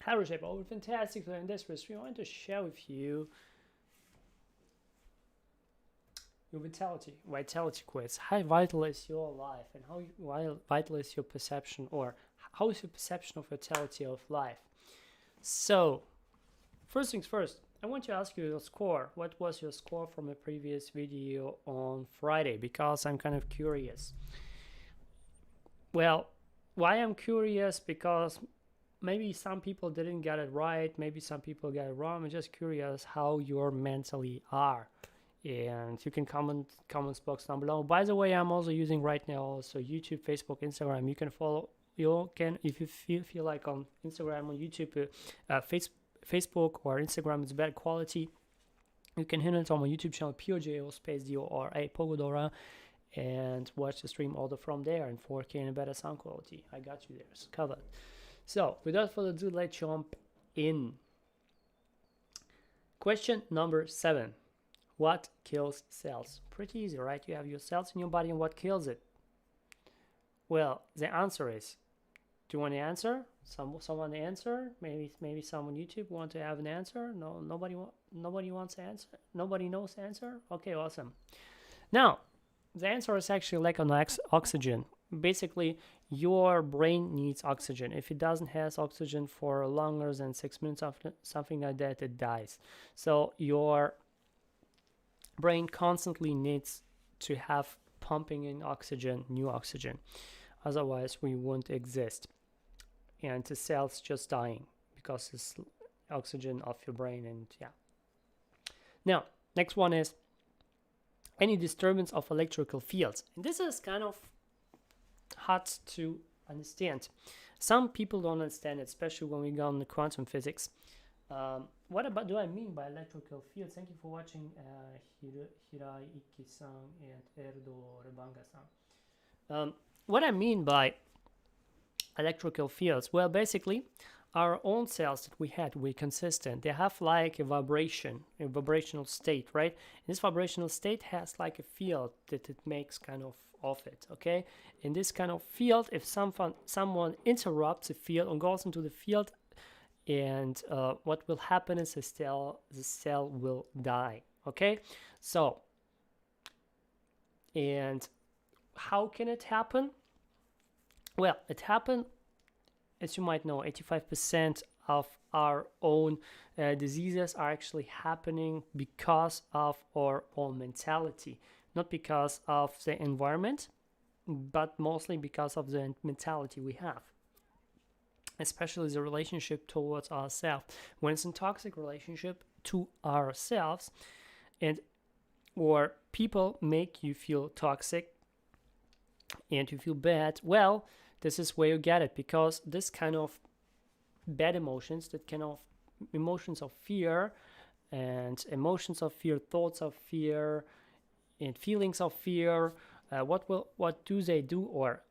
Hi Reshaper, we're fantastic. So in this stream, I want to share with you your vitality quiz. How vital is your life, and how vital is your perception, or how is your perception of vitality of life? So, first things first, I want to ask you your score. What was your score from a previous video on Friday? Because I'm kind of curious. Well, why I'm curious? Because maybe some people didn't get it right, maybe some people got it wrong. I'm just curious how you mentally are, and you can comments box down below. By the way, I'm also using right now also YouTube, Facebook, Instagram. You can follow, you can, if you feel like on Instagram or YouTube, Facebook or Instagram is better quality, you can hit it on my YouTube channel, pogodora, pogodora, and watch the stream order from there in 4K and better sound quality. I got you there, it's covered. So, without further ado, let's jump in. Question number 7. What kills cells? Pretty easy, right? You have your cells in your body, and what kills it? Well, the answer is, do you want to answer? Someone answer? Maybe someone on YouTube want to have an answer? No, nobody wants to answer. Nobody knows the answer. Okay, awesome. Now, the answer is actually lack of oxygen. Basically, your brain needs oxygen. If it doesn't have oxygen for longer than 6 minutes after something like that, it dies. So your brain constantly needs to have pumping in oxygen, new oxygen. Otherwise, we won't exist. And the cells just dying because it's oxygen of your brain. And yeah. Now, next one is any disturbance of electrical fields. And this is kind of hard to understand. Some people don't understand it, especially when we go into quantum physics. What about do I mean by electrical fields? Thank you for watching, Hiraiki-san and Erdo Rebanga-san. What I mean by electrical fields, well, basically, our own cells that we had, we're consistent. They have like a vibrational state, right? And this vibrational state has like a field that it makes kind of it, okay? In this kind of field, if someone interrupts the field or goes into the field, and what will happen is the cell will die, okay? So, and how can it happen? Well, it happened, as you might know, 85% of our own diseases are actually happening because of our own mentality, not because of the environment, but mostly because of the mentality we have, especially the relationship towards ourselves. When it's a toxic relationship to ourselves, or people make you feel toxic and you feel bad, well, this is where you get it, because this kind of bad emotions, that kind of emotions of fear, thoughts of fear, and feelings of fear, what do they do? Or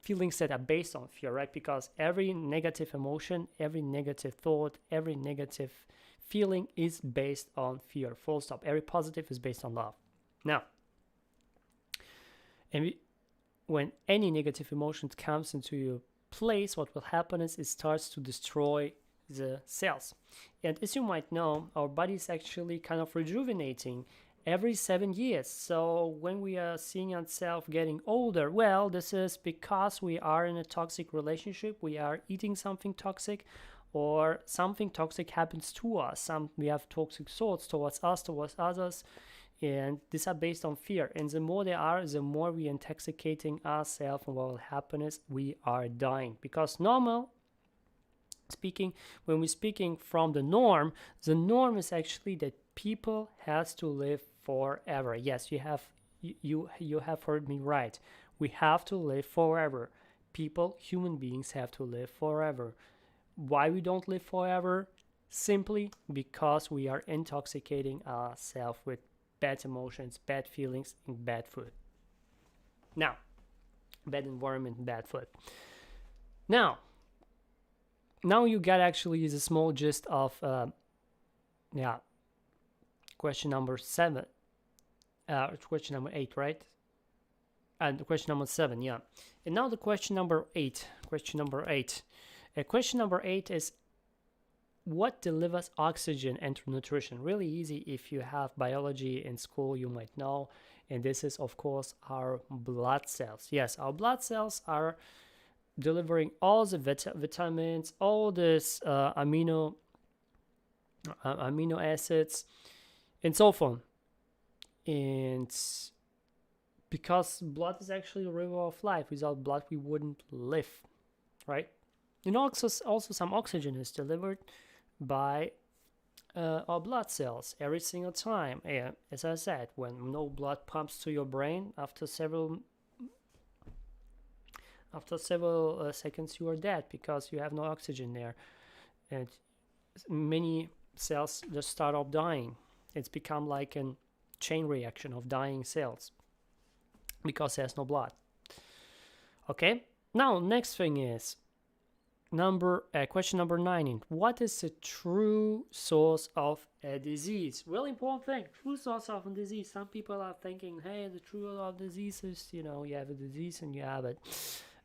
feelings that are based on fear, right? Because every negative emotion, every negative thought, every negative feeling is based on fear, full stop. Every positive is based on love. Now, when any negative emotion comes into your place, what will happen is it starts to destroy the cells. And as you might know, our body is actually kind of rejuvenating every 7 years. So when we are seeing ourselves getting older, well, this is because we are in a toxic relationship, we are eating something toxic, or something toxic happens to us. We have toxic thoughts towards us, towards others, and these are based on fear. And the more they are, the more we are intoxicating ourselves, and what will happen is we are dying. Because normal speaking, when we're speaking from the norm is actually that people has to live forever. Yes, you have heard me right. We have to live forever. People, human beings, have to live forever. Why we don't live forever? Simply because we are intoxicating ourselves with bad emotions, bad feelings, and bad food. Now, bad environment, bad food. Now you get actually the small gist of question number 7, question number 8, right? And question number 7, yeah. And now the question number 8. Question number 8 is what delivers oxygen and nutrition? Really easy. If you have biology in school, you might know. And this is, of course, our blood cells. Yes, our blood cells are delivering all the vitamins, all this amino acids, and so on. And because blood is actually a river of life, without blood we wouldn't live, right? And also some oxygen is delivered by our blood cells every single time. And as I said, when no blood pumps to your brain, after several seconds you are dead because you have no oxygen there, and many cells just start up dying. It's become like a chain reaction of dying cells because there's no blood. Okay, now next thing is question number 9. What is the true source of a disease? Really important thing. True source of a disease. Some people are thinking, hey, the true source of disease is, you have a disease and you have it.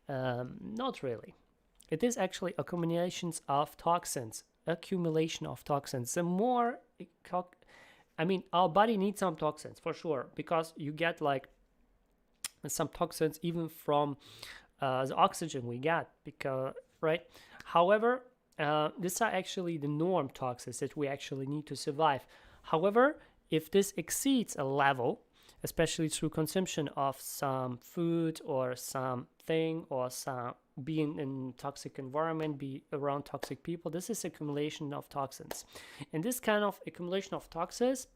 Not really. It is actually accumulation of toxins. The more, our body needs some toxins for sure, because you get like some toxins even from the oxygen we get, because right. However, these are actually the norm toxins that we actually need to survive. However, if this exceeds a level, especially through consumption of some food or something, or some being in toxic environment, be around toxic people, this is accumulation of toxins. And this kind of accumulation of toxins,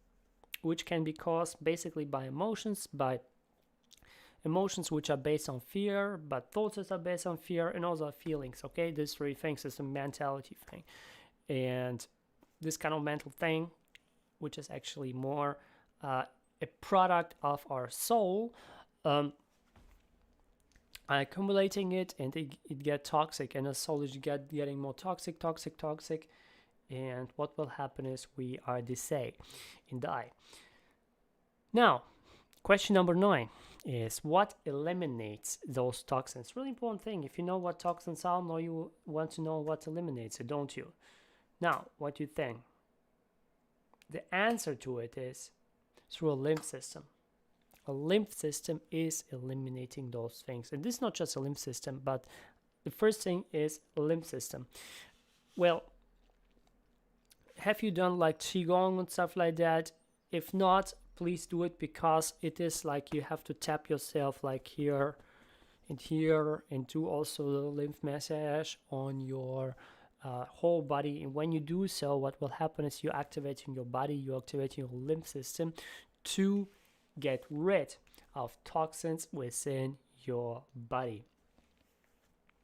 which can be caused basically by emotions which are based on fear, but thoughts that are based on fear, and also feelings. Okay, these 3 things is a mentality thing, and this kind of mental thing, which is actually more a product of our soul, accumulating it, and it get toxic, and the soul is getting more toxic, and what will happen is we are decay and die. Now, question number 9 is what eliminates those toxins? Really important thing. If you know what toxins are, now you want to know what eliminates it, don't you? Now, what do you think? The answer to it is through a lymph system. A lymph system is eliminating those things. And this is not just a lymph system, but the first thing is a lymph system. Well, have you done like Qigong and stuff like that? If not, please do it, because it is like you have to tap yourself like here and here, and do also the lymph massage on your whole body. And when you do so, what will happen is you're activating your body, you're activating your lymph system to get rid of toxins within your body.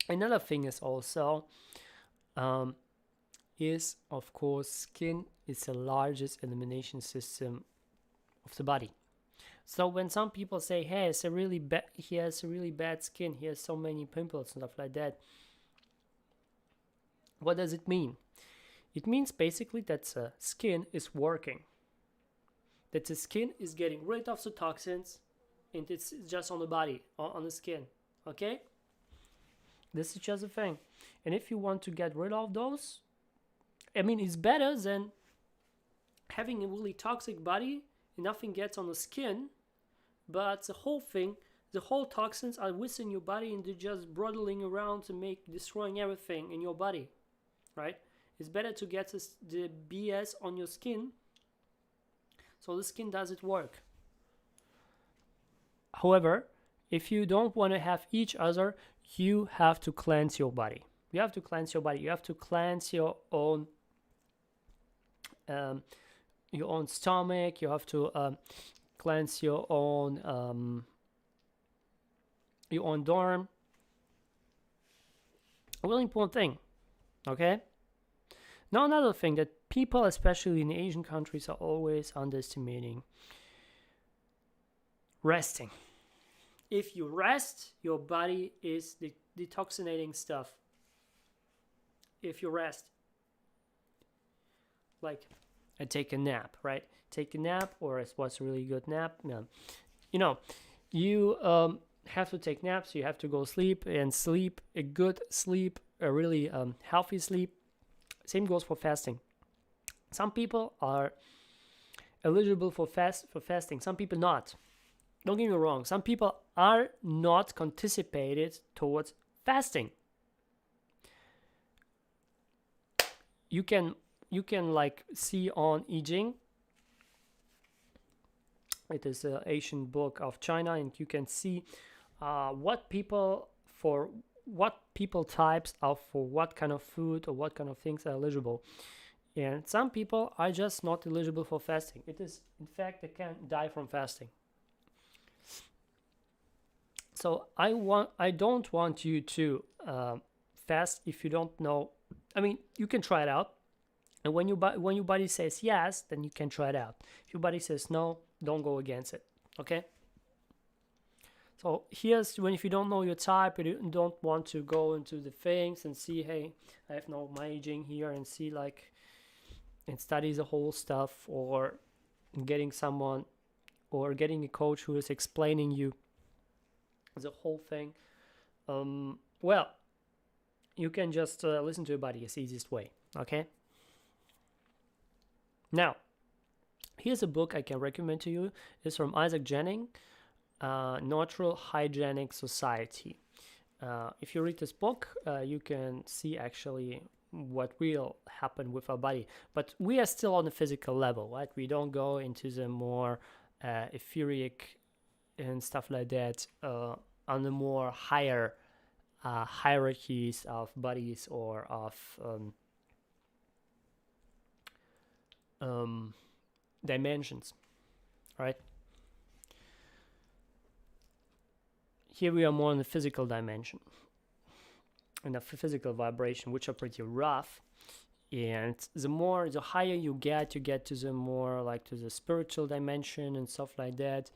Another thing is also is, of course, skin is the largest elimination system of the body. So when some people say, hey, he has a really bad skin, he has so many pimples and stuff like that, what does it mean? It means basically that the skin is working, that the skin is getting rid of the toxins, and it's just on the body, on the skin. Okay, this is just a thing. And if you want to get rid of those, it's better than having a really toxic body and nothing gets on the skin, but the whole toxins are within your body, and they're just brooding around to destroying everything in your body, right? It's better to get the BS on your skin, so the skin does its work. However, if you don't want to have each other, you have to cleanse your body. You have to cleanse your body. You have to cleanse your own stomach. You have to cleanse your own dorm. A really important thing. Okay. Now another thing that people, especially in Asian countries, are always underestimating: resting. If you rest, your body is detoxinating stuff. If you rest, like I take a nap, right? Take a nap, or what's a really good nap? No. You have to take naps. You have to go sleep, and sleep a good sleep, a really healthy sleep, Same goes for fasting. Some people are eligible for fasting, some people not. Don't get me wrong, some people are not anticipated towards fasting. You can like see on I Ching. It is an Asian book of China, and you can see what people types are for what kind of food or what kind of things are eligible. And some people are just not eligible for fasting. It is, in fact, they can die from fasting. So I don't want you to fast if you don't know. I mean, you can try it out, and when your body says yes, then you can try it out. If your body says no, don't go against it. Okay. So here's when, if you don't know your type, you don't want to go into the things and see, hey, I have no aging here, and see like and study the whole stuff, or getting someone or getting a coach who is explaining you the whole thing. Well, you can just listen to your body. It's the easiest way. Okay. Now, here's a book I can recommend to you. It's from Isaac Jennings, Natural Hygienic Society. If you read this book, you can see actually what will happen with our body. But we are still on the physical level, right? We don't go into the more etheric and stuff like that on the more higher hierarchies of bodies or of dimensions, right? Here we are more in the physical dimension and the physical vibration, which are pretty rough. And the higher you get to the more like to the spiritual dimension and stuff like that.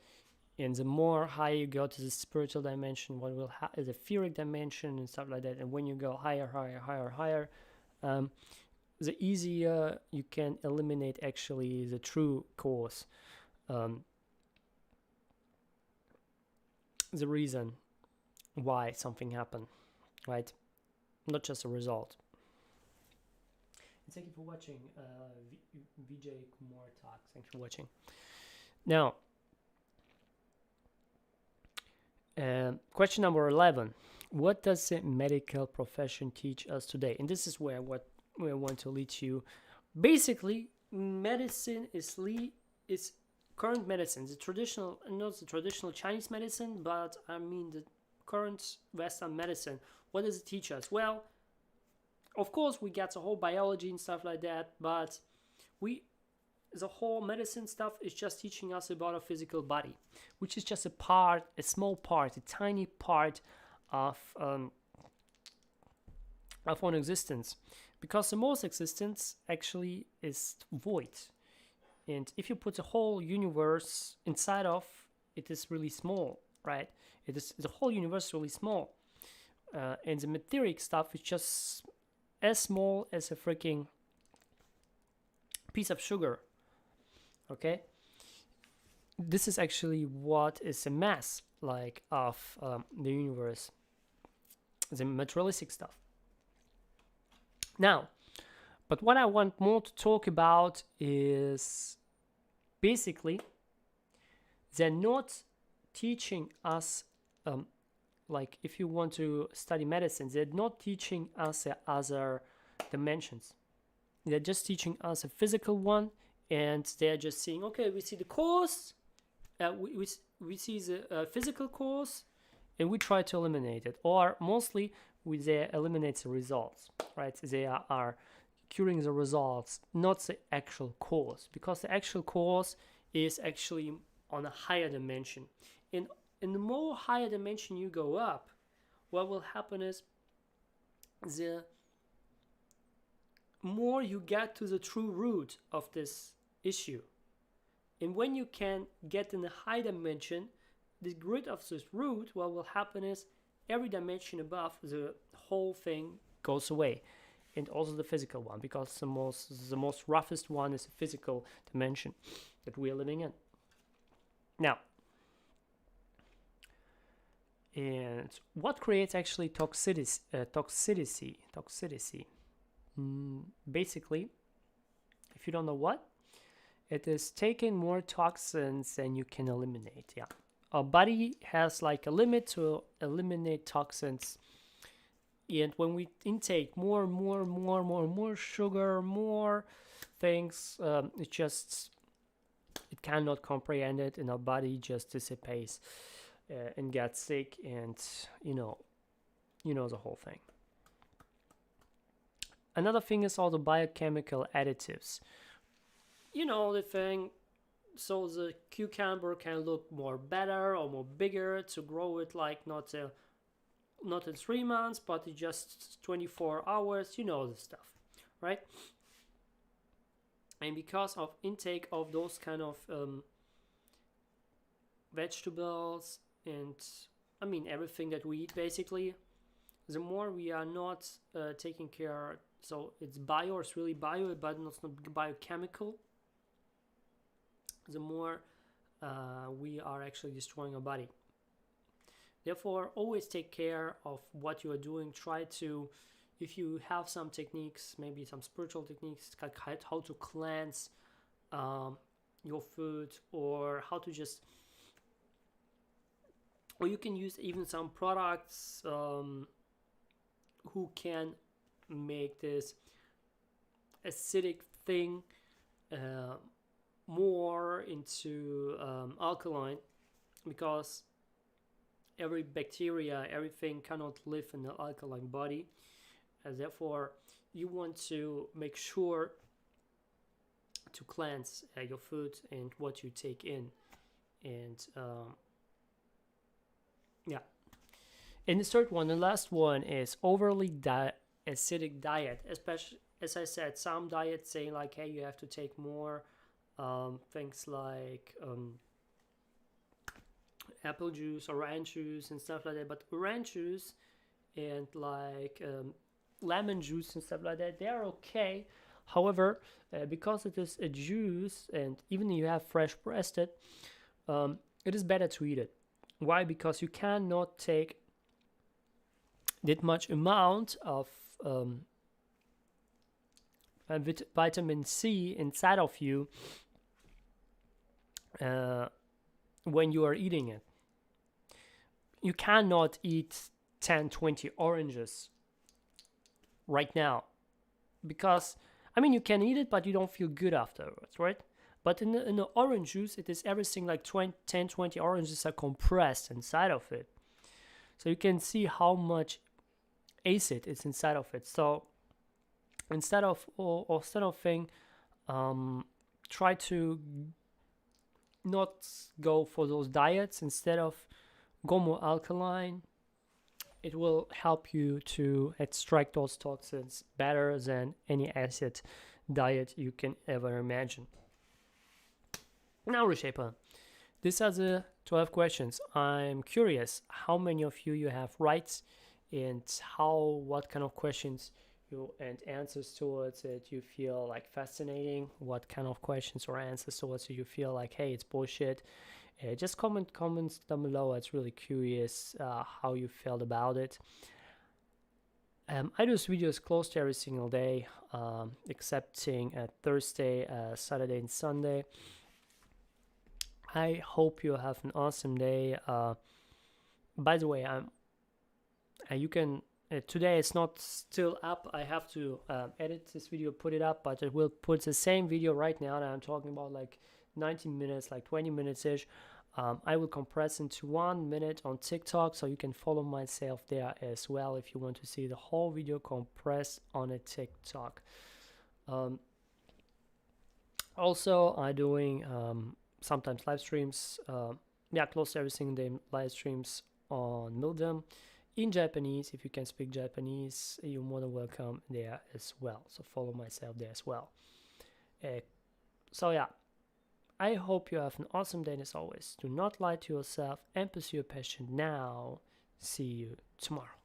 And the more higher you go to the spiritual dimension, what will is the etheric dimension and stuff like that. And when you go higher, the easier you can eliminate actually the true cause, the reason why something happened, right? Not just a result. And thank you for watching, Vijay Kumar Talks. Thanks for watching. Now, question number 11. What does the medical profession teach us today? And this is where I want to lead you. Basically, medicine is current medicine, not the traditional Chinese medicine, but I mean the current Western medicine. What does it teach us? Well, of course, we get the whole biology and stuff like that, but the whole medicine stuff is just teaching us about our physical body, which is just a small part, a tiny part of our existence, because the most existence actually is void. And if you put the whole universe inside of it, is really small, right? The whole universe is really small, and the material stuff is just as small as a freaking piece of sugar. Okay, this is actually what is a mass like of the universe, the materialistic stuff. Now, but what I want more to talk about is basically they're not teaching us, like if you want to study medicine, they're not teaching us the other dimensions. They're just teaching us a physical one, and they're just saying, okay, we see the cause, we see the physical cause, and we try to eliminate it. Or mostly they eliminate the results, right? They are curing the results, not the actual cause, because the actual cause is actually on a higher dimension. And in the more higher dimension you go up, what will happen is the more you get to the true root of this issue. And when you can get in a high dimension, the root of this root, what will happen is every dimension above, the whole thing goes away. And also the physical one, because the most roughest one is the physical dimension that we are living in. Now, and what creates actually toxicity? Basically, if you don't know what, it is taking more toxins than you can eliminate. Yeah, our body has like a limit to eliminate toxins, and when we intake more sugar, more things, it cannot comprehend it, and our body just dissipates and gets sick, and you know the whole thing. Another thing is all the biochemical additives. You know the thing, so the cucumber can look more better or more bigger to grow it, like not in 3 months, but in just 24 hours. You know the stuff, right? And because of intake of those kind of vegetables and everything that we eat, basically, the more we are not taking care, so it's really bio, but not biochemical, the more we are actually destroying our body. Therefore, always take care of what you are doing. Try to, if you have some techniques, maybe some spiritual techniques, like how to cleanse your food, or how to just, or you can use even some products who can make this acidic thing more into alkaline, because every bacteria, everything cannot live in an alkaline body, and therefore you want to make sure to cleanse your food and what you take in. And and the third one, the last one, is overly acidic diet. Especially, as I said, some diets say like, hey, you have to take more things like apple juice, orange juice, and stuff like that. But orange juice and like lemon juice and stuff like that, they are okay. However, because it is a juice, and even if you have fresh pressed it, it is better to eat it. Why? Because you cannot take that much amount of vitamin C inside of you when you are eating it. You cannot eat 10-20 oranges right now, because you can eat it, but you don't feel good afterwards, right? But in the orange juice, it is everything like 10-20 oranges are compressed inside of it, so you can see how much acid is inside of it. So instead of thing, try to not go for those diets. Instead of go more alkaline, it will help you to extract those toxins better than any acid diet you can ever imagine. Now, Reshaper, these are the 12 questions. I'm curious how many of you have right, and what kind of questions and answers towards it you feel like fascinating. What kind of questions or answers towards it you feel like, hey, it's bullshit. Just comments down below. It's really curious how you felt about it. I do videos close to every single day, excepting Thursday, Saturday, and Sunday. I hope you have an awesome day. By the way, you can today it's not still up. I have to edit this video, put it up, but it will put the same video right now that I'm talking about, like 19 minutes, like 20 minutes ish. I will compress into 1 minute on TikTok, so you can follow myself there as well if you want to see the whole video compressed on a TikTok. Also, I'm doing sometimes live streams, close to every single day live streams on Mildem in Japanese. If you can speak Japanese, you're more than welcome there as well. So follow myself there as well. I hope you have an awesome day, and as always, do not lie to yourself and pursue your passion now. See you tomorrow.